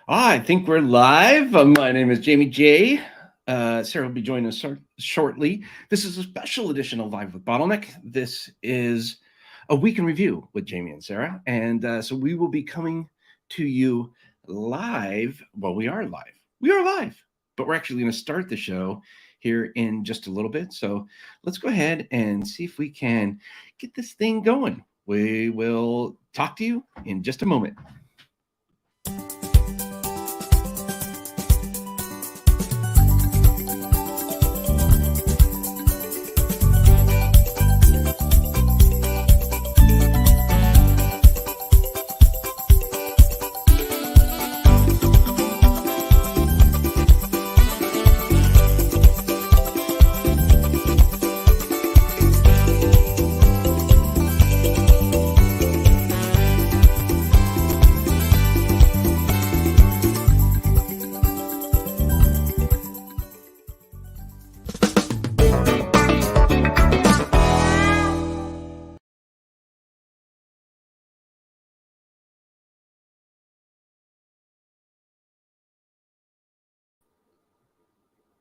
I think we're live. My name is Jamie J. Sarah will be joining us shortly. This is a special edition of Live with Bottleneck. This is a week in review with Jaime and Sara. And so we will be coming to you live. Well, we are live. We are live, but we're actually going to start the show here in just a little bit. So let's go ahead and see if we can get this thing going. We will talk to you in just a moment.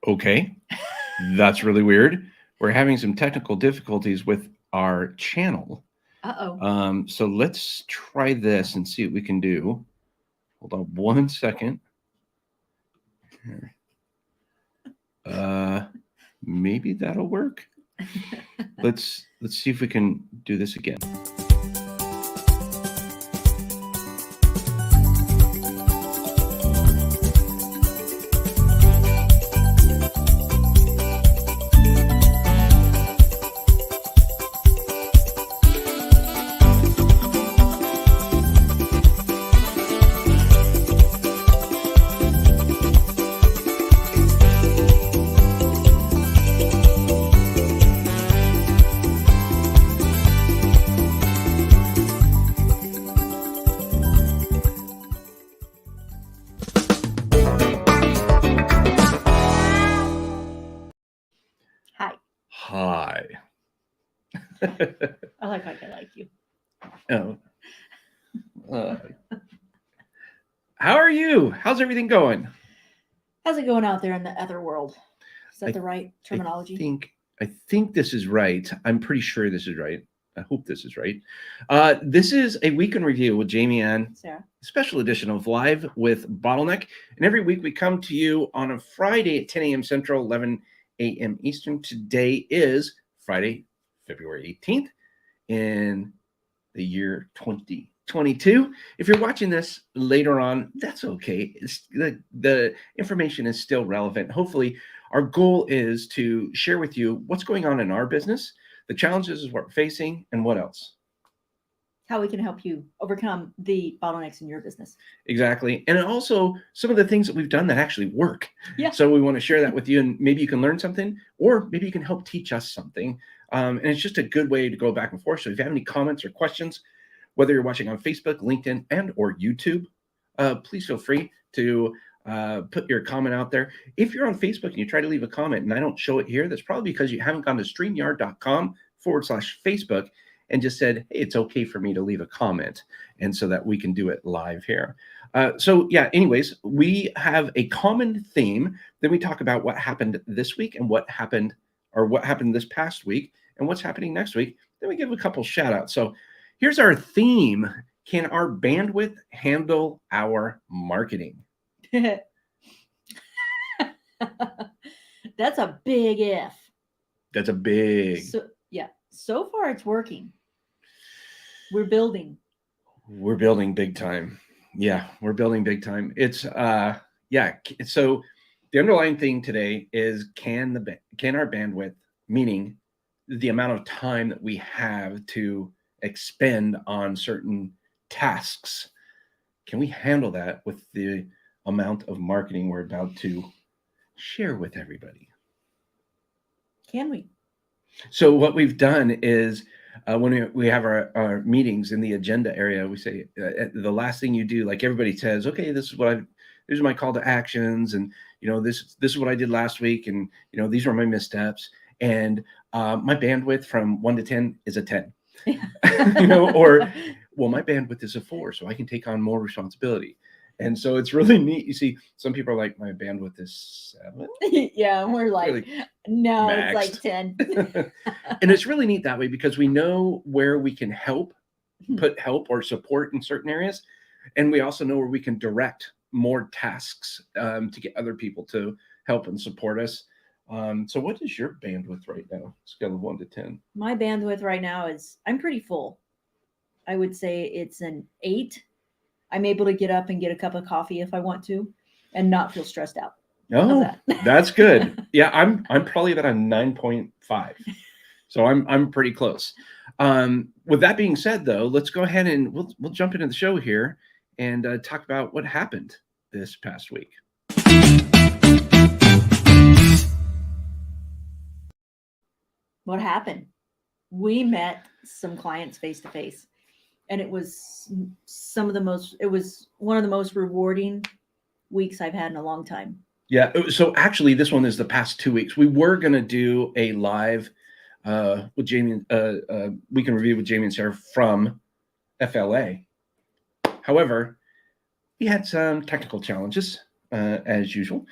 Okay, that's really weird. We're having some technical difficulties with our channel. So let's try this and see what we can do. Hold on 1 second. Maybe that'll work. Let's see if we can do this again. Hi. I like you. Oh. How are you? How's everything going? How's it going out there in the other world? Is that the right terminology? I think this is right. I'm pretty sure this is right. I hope this is right. This is a week in review with Jaime and Sara. Special edition of Live with Bottleneck. And every week we come to you on a Friday at 10 a.m. Central, 11 a.m. Eastern. Today is Friday, February 18th in the year 2022. If you're watching this later on, that's okay. The information is still relevant. Hopefully, our goal is to share with you what's going on in our business, the challenges we're facing, and what else. How we can help you overcome the bottlenecks in your business. Exactly. And also some of the things that we've done that actually work. Yeah. So we want to share that with you, and maybe you can learn something, or maybe you can help teach us something. And it's just a good way to go back and forth. So if you have any comments or questions, whether you're watching on Facebook, LinkedIn, and or YouTube, please feel free to put your comment out there. If you're on Facebook and you try to leave a comment and I don't show it here, that's probably because you haven't gone to streamyard.com/Facebook and just said, hey, it's okay for me to leave a comment, and so that we can do it live here. So yeah, anyways, we have a common theme. Then we talk about what happened this week and what happened this past week and what's happening next week. Then we give a couple shout outs. So here's our theme. Can our bandwidth handle our marketing? That's a big if. That's a big. So far it's working. We're building. We're building big time. Yeah, we're building big time. It's So the underlying thing today is can our bandwidth, meaning the amount of time that we have to expend on certain tasks, can we handle that with the amount of marketing we're about to share with everybody? Can we? So what we've done is when we have our meetings in the agenda area, we say the last thing you do, like everybody says, okay, these are my call to actions, and this is what I did last week, and these are my missteps, and my bandwidth from 1 to 10 is a 10. Or well, my bandwidth is a 4, so I can take on more responsibility. And so it's really neat. You see, some people are like, my bandwidth is 7. Yeah, and we're like, Really no, maxed. it's like 10. And it's really neat that way because we know where we can put help or support in certain areas. And we also know where we can direct more tasks to get other people to help and support us. So what is your bandwidth right now? Scale of 1 to 10. My bandwidth right now is, I'm pretty full. I would say it's an 8. I'm able to get up and get a cup of coffee if I want to and not feel stressed out. Oh, that? That's good. Yeah, I'm probably about a 9.5. So I'm pretty close. With that being said, though, let's go ahead and we'll jump into the show here and talk about what happened this past week. What happened? We met some clients face to face, and it was it was one of the most rewarding weeks I've had in a long time. Yeah. So actually, this one is the past 2 weeks. We were going to do a live with Jaime, week in review with Jaime and Sara from FLA. However, we had some technical challenges as usual,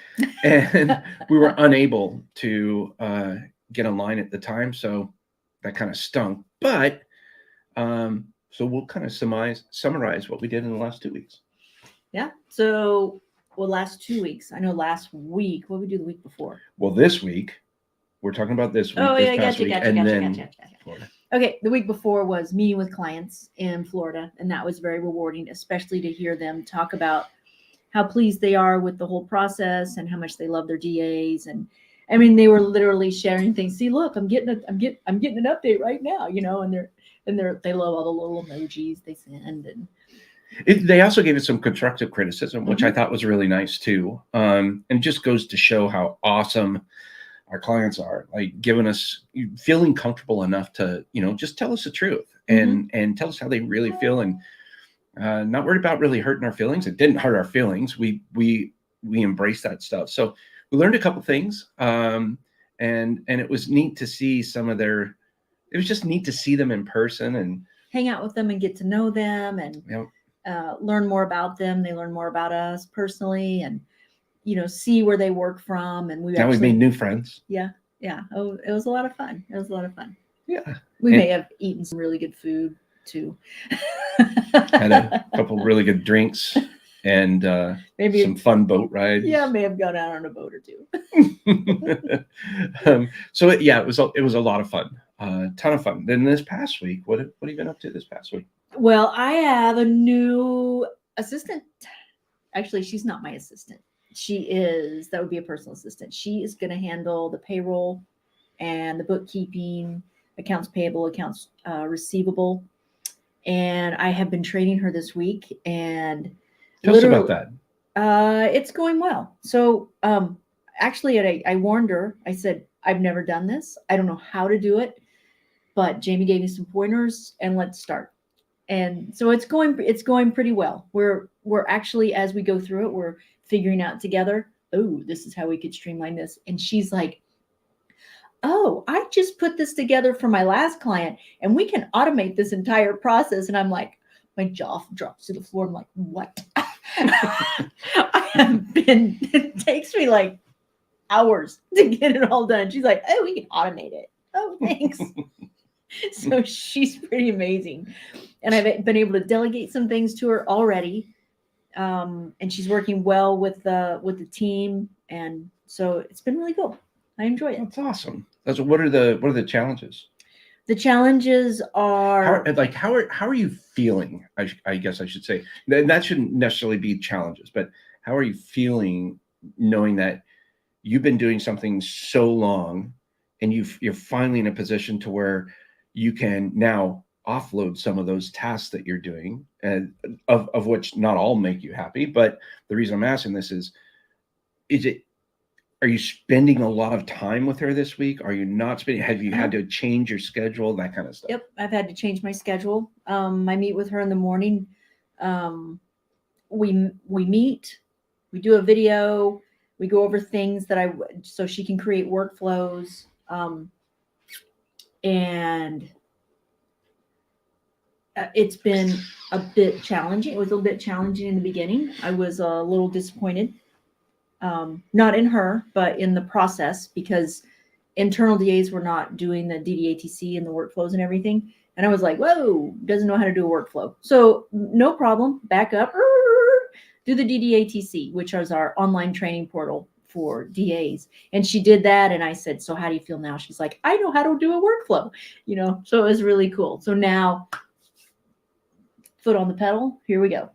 and we were unable to get online at the time. So that kind of stunk. But so we'll kind of summarize what we did in the last 2 weeks. Yeah. So, well, last 2 weeks. I know last week. What did we do the week before? Well, this week, we're talking about this week. Oh, this yeah, past week, and then Florida. Okay, the week before was meeting with clients in Florida, and that was very rewarding, especially to hear them talk about how pleased they are with the whole process and how much they love their DAs. And I mean, they were literally sharing things. See, look, I'm getting an update right now, you know, and they love all the little emojis they send. And they also gave it some constructive criticism, which I thought was really nice too. And it just goes to show how awesome our clients are, like giving us, feeling comfortable enough to, you know, just tell us the truth and tell us how they really feel, and not worried about really hurting our feelings. It didn't hurt our feelings. We embraced that stuff. So we learned a couple things, and it was neat to see it was just neat to see them in person and hang out with them and get to know them and learn more about them. They learn more about us personally, and you know, see where they work from. And we've made new friends. Yeah. Oh, it was a lot of fun. Yeah. We may have eaten some really good food too. Had a couple really good drinks and maybe some fun boat rides. Yeah, may have gone out on a boat or two. So it was a lot of fun, ton of fun. Then this past week, what have you been up to this past week? Well, I have a new assistant. Actually, she's not my assistant. That would be a personal assistant. She is going to handle the payroll and the bookkeeping, accounts payable, accounts receivable. And I have been training her this week, and tell us about that. It's going well. So actually, I warned her. I said, I've never done this. I don't know how to do it, but Jaime gave me some pointers, and let's start. And so it's going pretty well. We're actually, as we go through it, we're figuring out together, oh, this is how we could streamline this. And she's like, oh, I just put this together for my last client and we can automate this entire process. And I'm like, my jaw drops to the floor. I'm like, what? It takes me like hours to get it all done. She's like, oh, we can automate it. Oh, thanks. So she's pretty amazing. And I've been able to delegate some things to her already. And she's working well with the team. And so it's been really cool. I enjoy it. That's awesome. What are the challenges? The challenges are how are you feeling? I guess I should say that shouldn't necessarily be challenges, but how are you feeling knowing that you've been doing something so long and you're finally in a position to where you can now offload some of those tasks that you're doing, and of which not all make you happy. But the reason I'm asking this are you spending a lot of time with her this week? Are you not spending? Have you had to change your schedule? That kind of stuff. Yep, I've had to change my schedule. I meet with her in the morning. We meet, we do a video, we go over things so she can create workflows. And It's been a bit challenging. It was a little bit challenging in the beginning. I was a little disappointed, not in her, but in the process, because internal DAs were not doing the DDATC and the workflows and everything. And I was like, whoa, doesn't know how to do a workflow. So no problem, back up, do the DDATC, which is our online training portal for DAs. And she did that. And I said, so how do you feel now? She's like, I know how to do a workflow, so it was really cool. So now, foot on the pedal, here we go.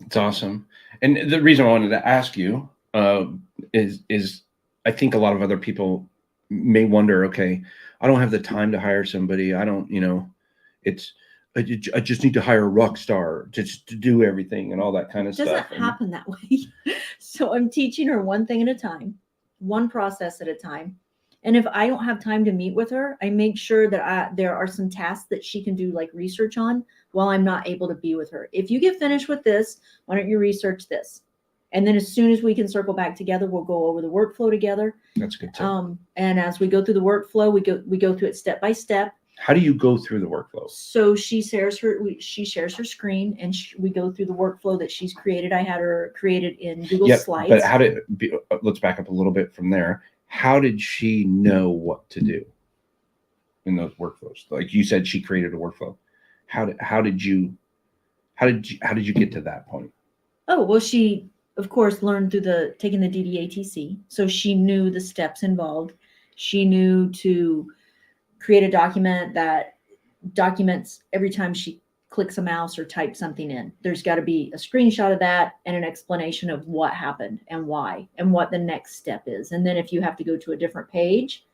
It's awesome. And the reason I wanted to ask you is I think a lot of other people may wonder, okay, I don't have the time to hire somebody. I don't, I just need to hire a rock star just to do everything and all that kind of stuff. It doesn't happen that way. So I'm teaching her one thing at a time, one process at a time. And if I don't have time to meet with her, I make sure that there are some tasks that she can do like research on while I'm not able to be with her. If you get finished with this, why don't you research this? And then as soon as we can circle back together, we'll go over the workflow together. That's good too. And as we go through the workflow, we go through it step by step. How do you go through the workflow? So she shares her screen, and we go through the workflow that she's created. I had her created in Google Slides. But let's back up a little bit from there. How did she know what to do in those workflows? Like you said, she created a workflow. How did you get to that point? Oh, well, she of course learned through taking the DDATC. So she knew the steps involved. She knew to create a document that documents every time she clicks a mouse or types something in. There's got to be a screenshot of that and an explanation of what happened and why and what the next step is. And then if you have to go to a different page,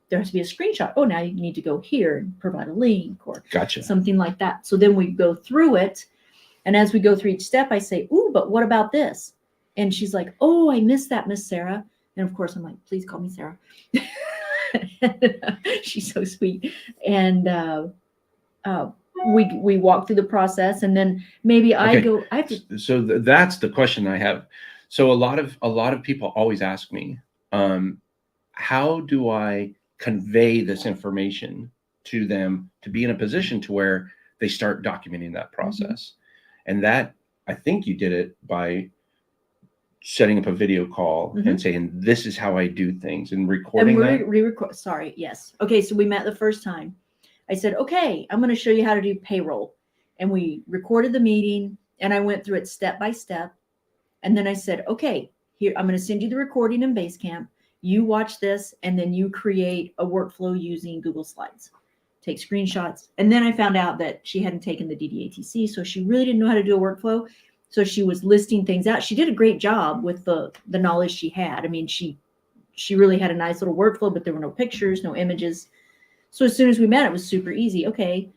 there has to be a screenshot. Oh, now you need to go here and provide a link or something like that. So then we go through it. And as we go through each step, I say, ooh, but what about this? And she's like, oh, I missed that, Miss Sarah. And of course, I'm like, please call me Sarah. She's so sweet. And we walk through the process, and then maybe I have to. So that's the question I have. So a lot of people always ask me, how do I convey this information to them to be in a position to where they start documenting that process? And that, I think you did it by setting up a video call and saying, this is how I do things, and recording that. Sorry. Yes. Okay. So we met the first time. I said, okay, I'm going to show you how to do payroll. And we recorded the meeting, and I went through it step by step. And then I said, okay, here, I'm going to send you the recording in Basecamp. You watch this, and then you create a workflow using Google Slides. Take screenshots. And then I found out that she hadn't taken the DDATC, so she really didn't know how to do a workflow. So she was listing things out. She did a great job with the knowledge she had. I mean, she really had a nice little workflow, but there were no pictures, no images. So as soon as we met, it was super easy. Okay,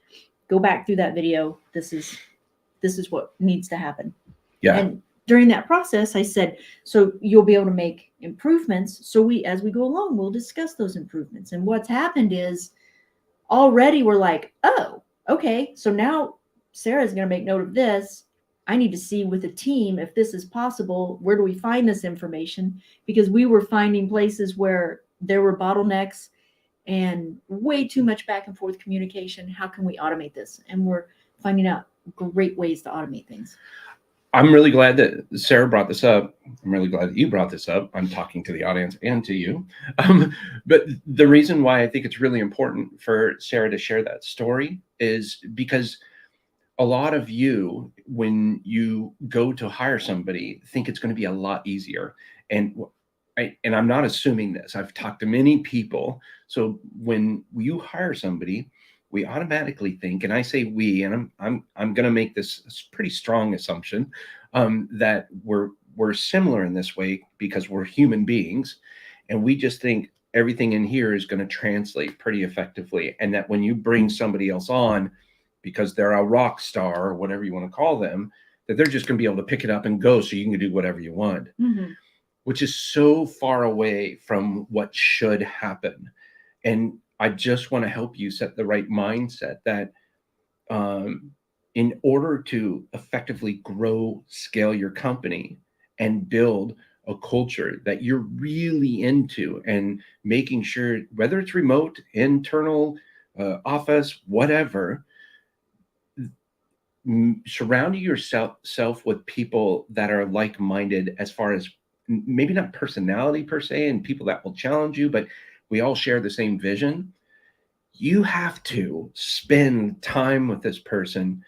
go back through that video. This is what needs to happen. Yeah. And during that process, I said, so you'll be able to make improvements. So as we go along, we'll discuss those improvements. And what's happened is already we're like, oh, okay. So now Sarah's going to make note of this. I need to see with the team if this is possible. Where do we find this information? Because we were finding places where there were bottlenecks and way too much back and forth communication. How can we automate this? And we're finding out great ways to automate things. I'm really glad that Sarah brought this up. I'm really glad that you brought this up. I'm talking to the audience and to you. But the reason why I think it's really important for Sarah to share that story is because a lot of you, when you go to hire somebody, think it's going to be a lot easier. And I'm not assuming this. I've talked to many people. So when you hire somebody, we automatically think, and I say we, and I'm going to make this pretty strong assumption, that we're similar in this way because we're human beings, and we just think everything in here is going to translate pretty effectively, and that when you bring somebody else on, because they're a rock star or whatever you want to call them, that they're just going to be able to pick it up and go, so you can do whatever you want, which is so far away from what should happen. And I just want to help you set the right mindset that in order to effectively grow, scale your company and build a culture that you're really into, and making sure, whether it's remote, internal, office, whatever, surrounding yourself with people that are like-minded as far as maybe not personality per se, and people that will challenge you, but we all share the same vision. You have to spend time with this person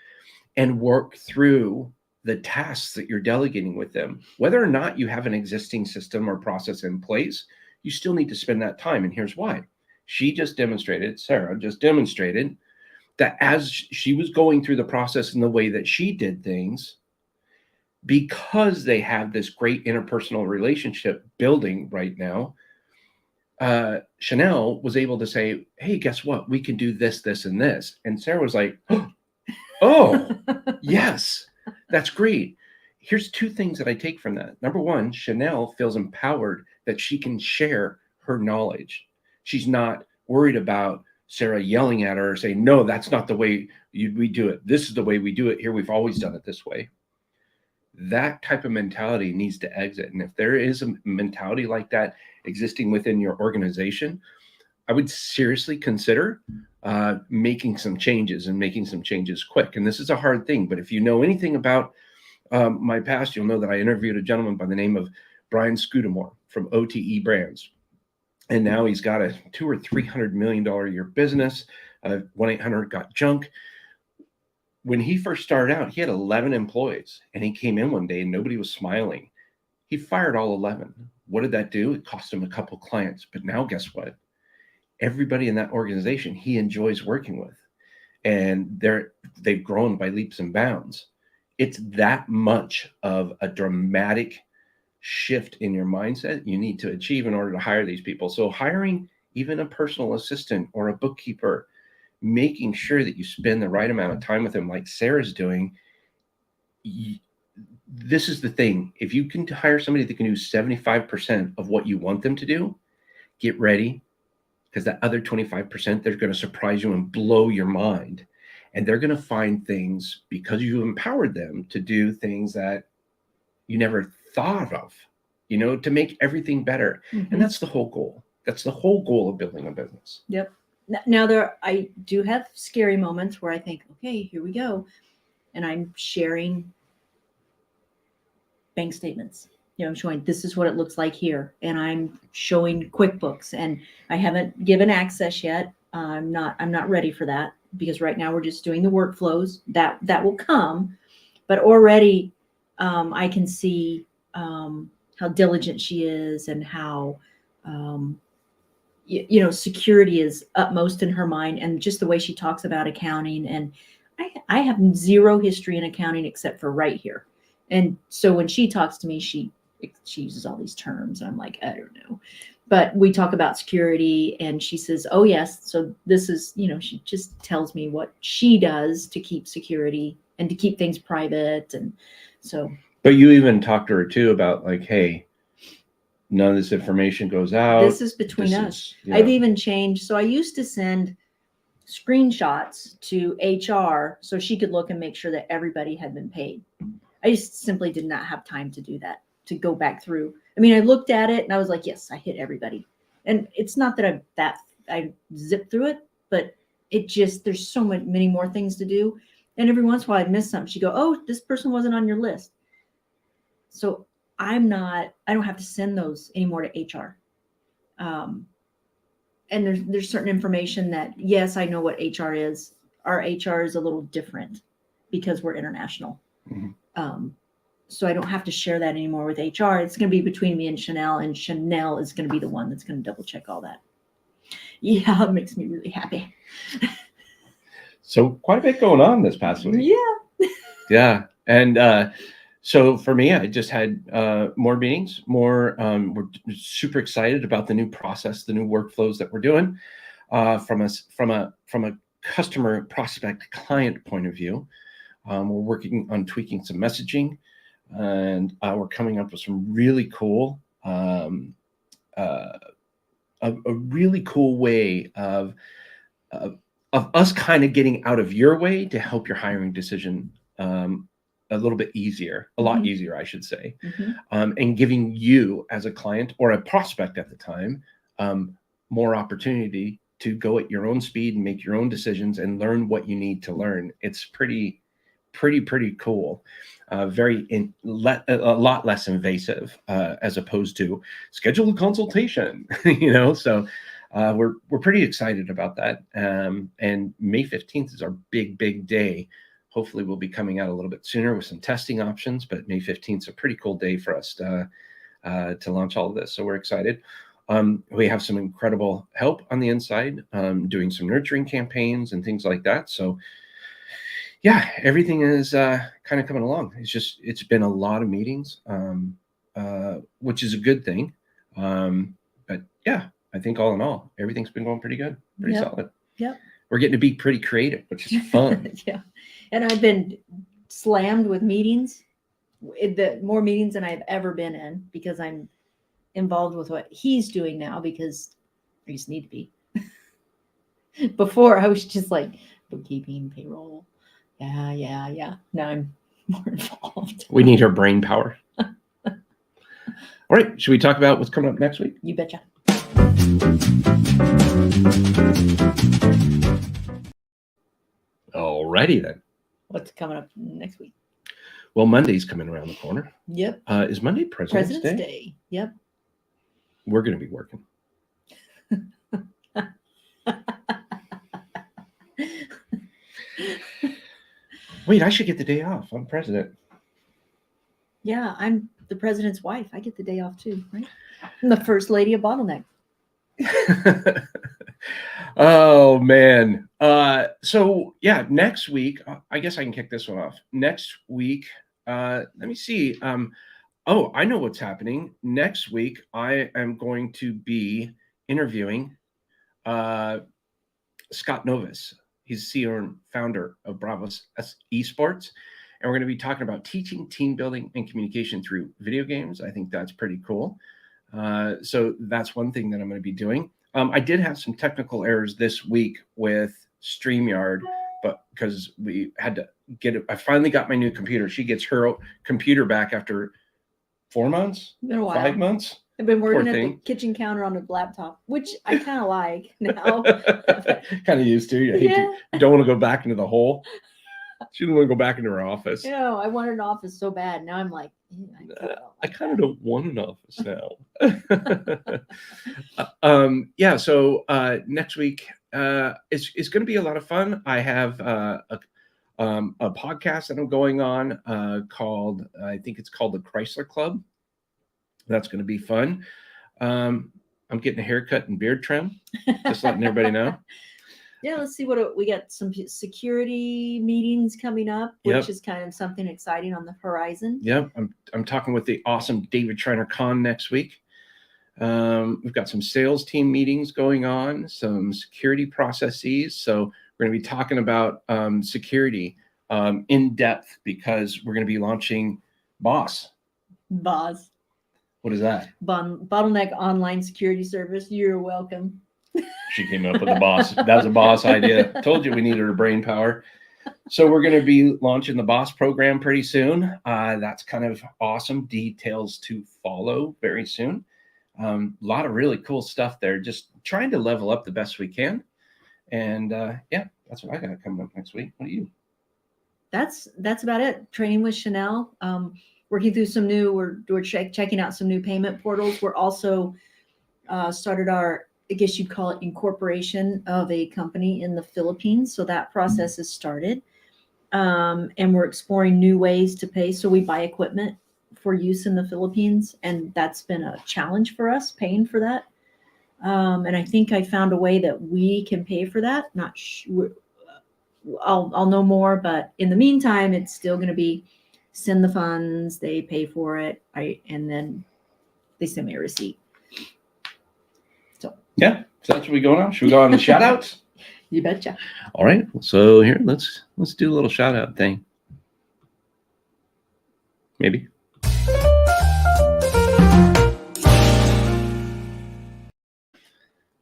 and work through the tasks that you're delegating with them. Whether or not you have an existing system or process in place, you still need to spend that time. And here's why. Sarah just demonstrated that as she was going through the process in the way that she did things, because they have this great interpersonal relationship building right now, Chanel was able to say, hey, guess what? We can do this, this, and this. And Sarah was like, oh, yes, that's great. Here's two things that I take from that. Number one, Chanel feels empowered that she can share her knowledge. She's not worried about Sarah yelling at her or saying, no, that's not the way we do it. This is the way we do it here. We've always done it this way. That type of mentality needs to exit. And if there is a mentality like that existing within your organization, I would seriously consider making some changes and making some changes quick. And this is a hard thing, but if you know anything about my past, you'll know that I interviewed a gentleman by the name of Brian Scudamore from OTE Brands. And now he's got a $200 or $300 million a year business. 1-800-GOT-JUNK. When he first started out, he had 11 employees, and he came in one day and nobody was smiling. He fired all 11. What did that do? It cost him a couple clients. But now guess what? Everybody in that organization he enjoys working with, and they've grown by leaps and bounds. It's that much of a dramatic shift in your mindset you need to achieve in order to hire these people. So hiring even a personal assistant or a bookkeeper, making sure that you spend the right amount of time with them, like Sarah's doing. This is the thing. If you can hire somebody that can do 75% of what you want them to do, get ready, because that other 25%, they're going to surprise you and blow your mind. And they're going to find things because you empowered them to do things that you never thought of, to make everything better. Mm-hmm. And that's the whole goal. That's the whole goal of building a business. Yep. Now I do have scary moments where I think, okay, here we go. And I'm sharing bank statements. I'm showing this is what it looks like here. And I'm showing QuickBooks, and I haven't given access yet. I'm not ready for that, because right now we're just doing the workflows that will come. But already I can see how diligent she is, and how security is utmost in her mind, and just the way she talks about accounting. And I have zero history in accounting except for right here. And so when she talks to me, she uses all these terms, and I'm like, I don't know. But we talk about security, and she says, oh yes, so this is, she just tells me what she does to keep security and to keep things private. And so. But you even talked to her too about, like, hey, none of this information goes out. This is between us. I've even changed. So I used to send screenshots to HR so she could look and make sure that everybody had been paid. I just simply did not have time to do that, to go back through. I mean, I looked at it and I was like, yes, I hit everybody. And it's not that I zipped through it, but it just, there's so many more things to do. And every once in a while I'd miss something. She'd go, oh, this person wasn't on your list. So I don't have to send those anymore to HR. And there's certain information that, yes, I know what HR is. Our HR is a little different because we're international. Mm-hmm. So I don't have to share that anymore with HR. It's going to be between me and Chanel is going to be the one that's going to double check all that. Yeah, it makes me really happy. So quite a bit going on this past week. Yeah. Yeah. And so for me, I just had more meetings, we're super excited about the new process, the new workflows that we're doing from a customer prospect client point of view. We're working on tweaking some messaging, and we're coming up with some really cool, a really cool way of us kind of getting out of your way to help your hiring decision a little bit easier, a lot easier, I should say, and giving you as a client or a prospect at the time more opportunity to go at your own speed and make your own decisions and learn what you need to learn. It's pretty pretty cool. A lot less invasive as opposed to schedule a consultation. So we're pretty excited about that. And May 15th is our big day. Hopefully we'll be coming out a little bit sooner with some testing options, but May 15th is a pretty cool day for us to launch all of this. So we're excited. We have some incredible help on the inside, doing some nurturing campaigns and things like that. So yeah, everything is kind of coming along. It's been a lot of meetings, which is a good thing. But yeah, I think all in all, everything's been going pretty good, pretty solid. Yep. We're getting to be pretty creative, which is fun. Yeah. And I've been slammed with meetings, more meetings than I've ever been in, because I'm involved with what he's doing now, because I just need to be. Before I was just like bookkeeping, payroll. Yeah. Now I'm more involved. We need her brain power. All right. Should we talk about what's coming up next week? You betcha. Alrighty then. What's coming up next week? Well, Monday's coming around the corner. Yep. Is Monday President's Day? Yep. We're going to be working. Wait, I should get the day off. I'm president. Yeah, I'm the president's wife. I get the day off too, right? I'm the first lady of Bottleneck. Oh man. So yeah, next week, I guess I can kick this one off. Next week, let me see. Oh, I know what's happening. Next week, I am going to be interviewing Scott Novus. He's CEO and founder of Bravos Esports. And we're going to be talking about teaching team building and communication through video games. I think that's pretty cool. So that's one thing that I'm going to be doing. I did have some technical errors this week with StreamYard, but because we had to get it, I finally got my new computer. She gets her computer back after 4 months, Been a while. 5 months. I've been working at the kitchen counter on a laptop, which I kind of like now. Kind of used to. You don't want to go back into the hole. She didn't want to go back into her office. I wanted an office so bad. Now I'm like, I kind of don't want an office now. Yeah. So next week it's going to be a lot of fun. I have a podcast that I'm going on called, I think it's called the Chrysler Club. That's going to be fun. I'm getting a haircut and beard trim. Just letting everybody know. Yeah, let's see what we got. Some security meetings coming up, which is kind of something exciting on the horizon. Yep, I'm talking with the awesome David Schreiner Kahn next week. We've got some sales team meetings going on, some security processes. So we're going to be talking about security in depth, because we're going to be launching BOSS. BOSS. What is that? Bottleneck.Online security service. You're welcome. She came up with the BOSS. That was a BOSS idea. Told you we needed her brain power. So we're going to be launching the BOSS program pretty soon. That's kind of awesome. Details to follow very soon. A lot of really cool stuff there. Just trying to level up the best we can. And yeah, that's what I got coming up next week. What do you? That's about it. Training with Chanel. Working through some new. We're checking out some new payment portals. We're also started our, I guess you'd call it, incorporation of a company in the Philippines. So that process has started. And we're exploring new ways to pay. So we buy equipment for use in the Philippines. And that's been a challenge for us, paying for that. And I think I found a way that we can pay for that. Not sure. I'll know more. But in the meantime, it's still going to be send the funds. They pay for it. And then they send me a receipt. Yeah, so that's what we going on. Should we go on the shout outs? You betcha. All right. So here, let's do a little shout out thing. Maybe.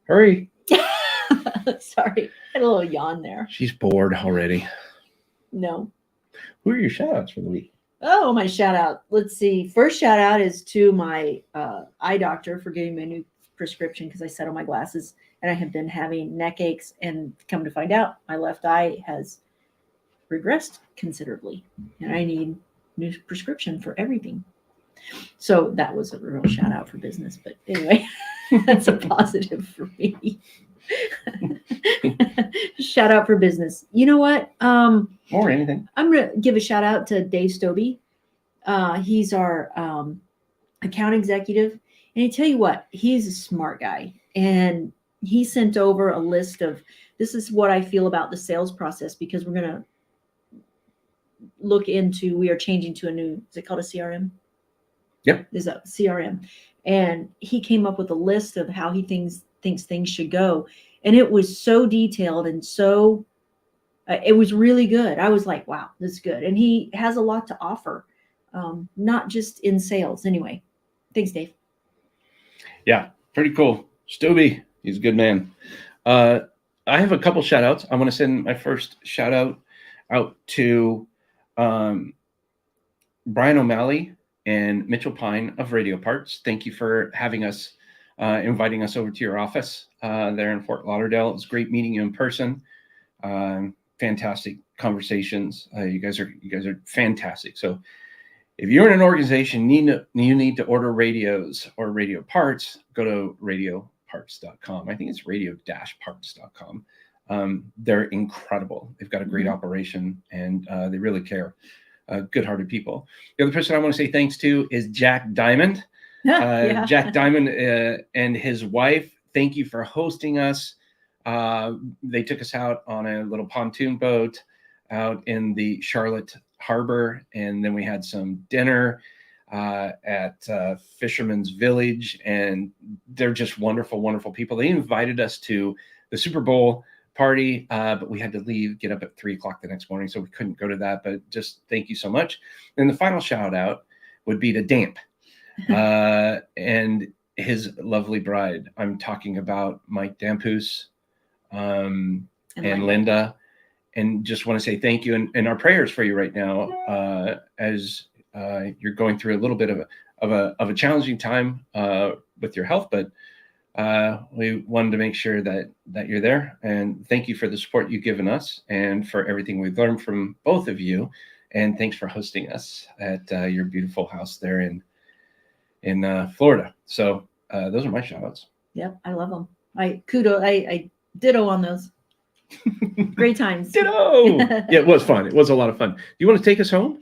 Hurry. Sorry. I had a little yawn there. She's bored already. No. Who are your shout outs for the week? Oh, my shout out. Let's see. First shout out is to my eye doctor for giving me a new prescription, because I settled my glasses and I have been having neck aches, and come to find out my left eye has regressed considerably, and I need new prescription for everything. So that was a real shout out for business. But anyway, that's a positive for me. Shout out for business. You know what? Or anything. I'm gonna give a shout out to Dave Stobie. He's our account executive, and I tell you what, he's a smart guy, and he sent over a list of, this is what I feel about the sales process, because we're gonna look into, we are changing to a new, is it called a CRM? Yep. There's a CRM, and he came up with a list of how he thinks things should go, and it was so detailed and so it was really good. I was like, wow, this is good, and he has a lot to offer, not just in sales. Anyway, thanks, Dave. Yeah, pretty cool. Stubby, he's a good man. I have a couple shout outs. I want to send my first shout out to Brian O'Malley and Mitchell Pine of Radio Parts. Thank you for having us, inviting us over to your office there in Fort Lauderdale. It was great meeting you in person. Fantastic conversations. You guys are fantastic. So if you're in an organization, you need to order radios or radio parts, go to radioparts.com. I think it's radio-parts.com. They're incredible. They've got a great operation, and they really care. Good-hearted people. The other person I want to say thanks to is Jack Diamond. Yeah. Jack Diamond and his wife, thank you for hosting us. They took us out on a little pontoon boat out in the Charlotte Harbor, and then we had some dinner at Fisherman's Village, and they're just wonderful, wonderful people. They invited us to the Super Bowl party, but we had to get up at 3:00 the next morning, so we couldn't go to that. But just thank you so much. And the final shout out would be to Damp and his lovely bride. I'm talking about Mike Dampus and Linda, and just want to say thank you, and our prayers for you right now as you're going through a little bit of a challenging time with your health, but we wanted to make sure that you're there, and thank you for the support you've given us and for everything we've learned from both of you, and thanks for hosting us at your beautiful house there in Florida. So those are my shout outs. Yep, I love them. I ditto on those. Great times. Ditto. Yeah, it was fun. It was a lot of fun. Do you want to take us home?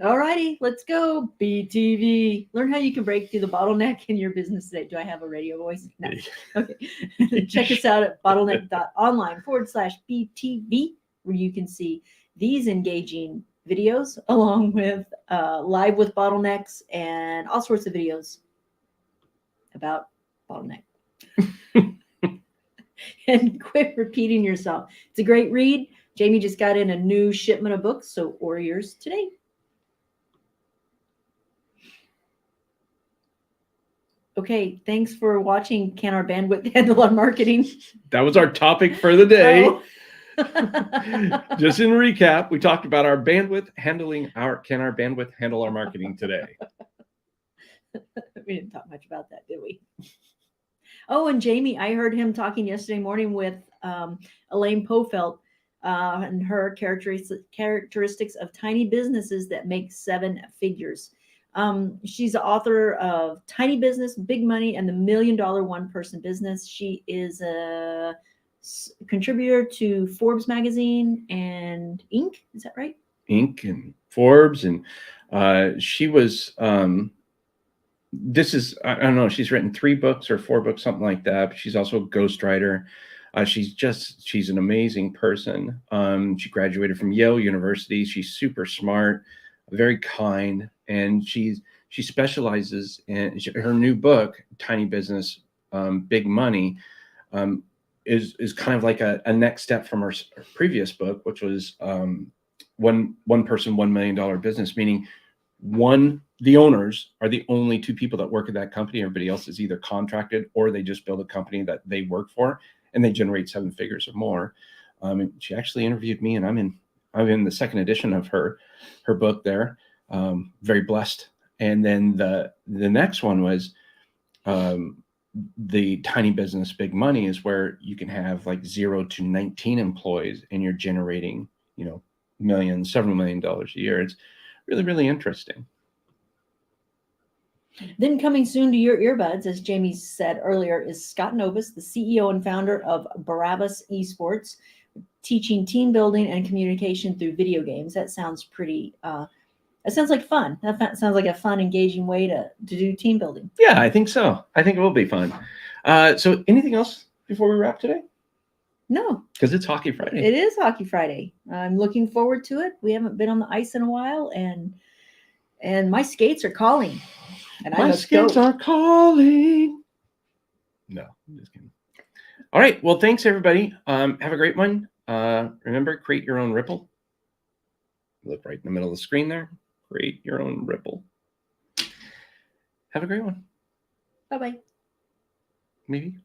All righty, let's go. BTV. Learn how you can break through the bottleneck in your business today. Do I have a radio voice? No. Okay. Check us out at Bottleneck.Online /BTV, where you can see these engaging videos along with live with bottlenecks and all sorts of videos about bottleneck. And quit repeating yourself. It's a great read. Jamie just got in a new shipment of books, so order yours today. Okay, thanks for watching. Can our bandwidth handle our marketing? That was our topic for the day. Oh. Just in recap, we talked about our bandwidth can our bandwidth handle our marketing today? We didn't talk much about that, did we? Oh, and Jamie, I heard him talking yesterday morning with Elaine Pofelt and her characteristics of tiny businesses that make 7 figures. She's the author of Tiny Business, Big Money, and the $1 Million One-Person Business. She is a contributor to Forbes magazine and Inc. Is that right? Inc. and Forbes, and she was. I don't know. She's written 3 books or 4 books, something like that. But she's also a ghostwriter. She's an amazing person. She graduated from Yale University. She's super smart, very kind, and she specializes in her new book, Tiny Business, Big Money, is kind of like a next step from her previous book, which was one person, $1 million business, meaning the owners are the only 2 people that work at that company. Everybody else is either contracted or they just build a company that they work for, and they generate 7 figures or more. And she actually interviewed me, and I'm in the 2nd edition of her book there. Very blessed. And then the next one was the Tiny Business Big Money, is where you can have like 0 to 19 employees, and you're generating several million dollars a year. It's really, really interesting. Then coming soon to your earbuds, as Jamie said earlier, is Scott Novus, the CEO and founder of Barabbas Esports, teaching team building and communication through video games. That sounds pretty, that sounds like fun. That sounds like a fun, engaging way to do team building. Yeah, I think so. I think it will be fun. So anything else before we wrap today? No. Because it's Hockey Friday. It is Hockey Friday. I'm looking forward to it. We haven't been on the ice in a while, and my skates are calling. And My skates are calling. No, I'm just kidding. All right. Well, thanks, everybody. Have a great one. Remember, create your own ripple. Look right in the middle of the screen there. Create your own ripple. Have a great one. Bye-bye. Maybe.